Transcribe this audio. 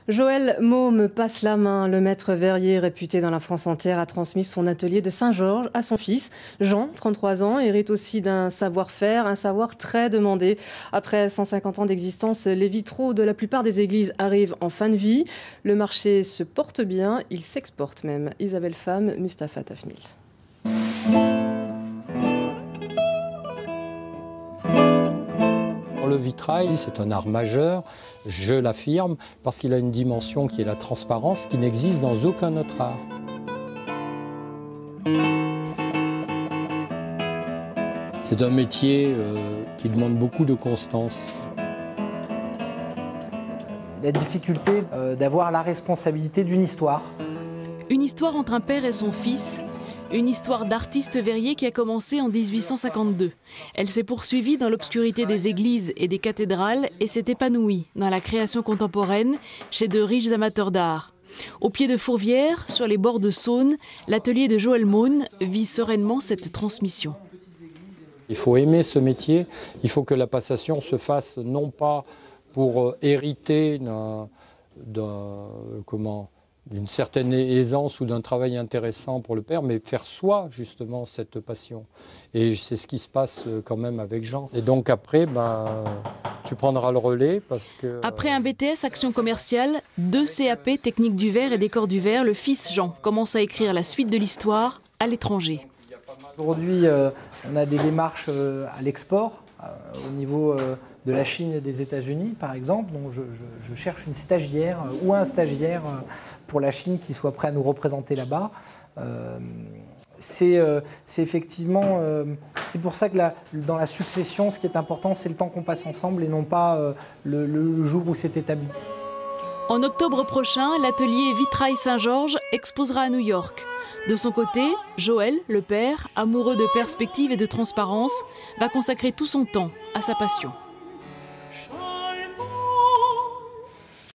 Joël Môme passe la main. Le maître verrier réputé dans la France entière a transmis son atelier de Saint-Georges à son fils. Jean, 33 ans, hérite aussi d'un savoir-faire, un savoir très demandé. Après 150 ans d'existence, les vitraux de la plupart des églises arrivent en fin de vie. Le marché se porte bien, il s'exporte même. Isabelle Femme, Mustapha Tafnil. Le vitrail, c'est un art majeur, je l'affirme, parce qu'il a une dimension qui est la transparence, qui n'existe dans aucun autre art. C'est un métier qui demande beaucoup de constance. La difficulté d'avoir la responsabilité d'une histoire. Une histoire entre un père et son fils. Une histoire d'artiste verrier qui a commencé en 1852. Elle s'est poursuivie dans l'obscurité des églises et des cathédrales et s'est épanouie dans la création contemporaine chez de riches amateurs d'art. Au pied de Fourvière, sur les bords de Saône, l'atelier de Joël Môme vit sereinement cette transmission. Il faut aimer ce métier, il faut que la passation se fasse non pas pour hériter d'une certaine aisance ou d'un travail intéressant pour le père, mais faire soi justement cette passion. Et c'est ce qui se passe quand même avec Jean. Et donc après, tu prendras le relais parce que... Après un BTS Action commerciale, 2 CAP Technique du verre et décor du verre, le fils Jean commence à écrire la suite de l'histoire à l'étranger. Aujourd'hui, on a des démarches à l'export, au niveau de la Chine et des États-Unis, par exemple. Donc je cherche une stagiaire ou un stagiaire pour la Chine qui soit prêt à nous représenter là-bas. C'est effectivement, c'est pour ça que dans la succession, ce qui est important, c'est le temps qu'on passe ensemble et non pas le jour où c'est établi. En octobre prochain, l'atelier Vitrail Saint-Georges exposera à New York. De son côté, Joël, le père, amoureux de perspective et de transparence, va consacrer tout son temps à sa passion.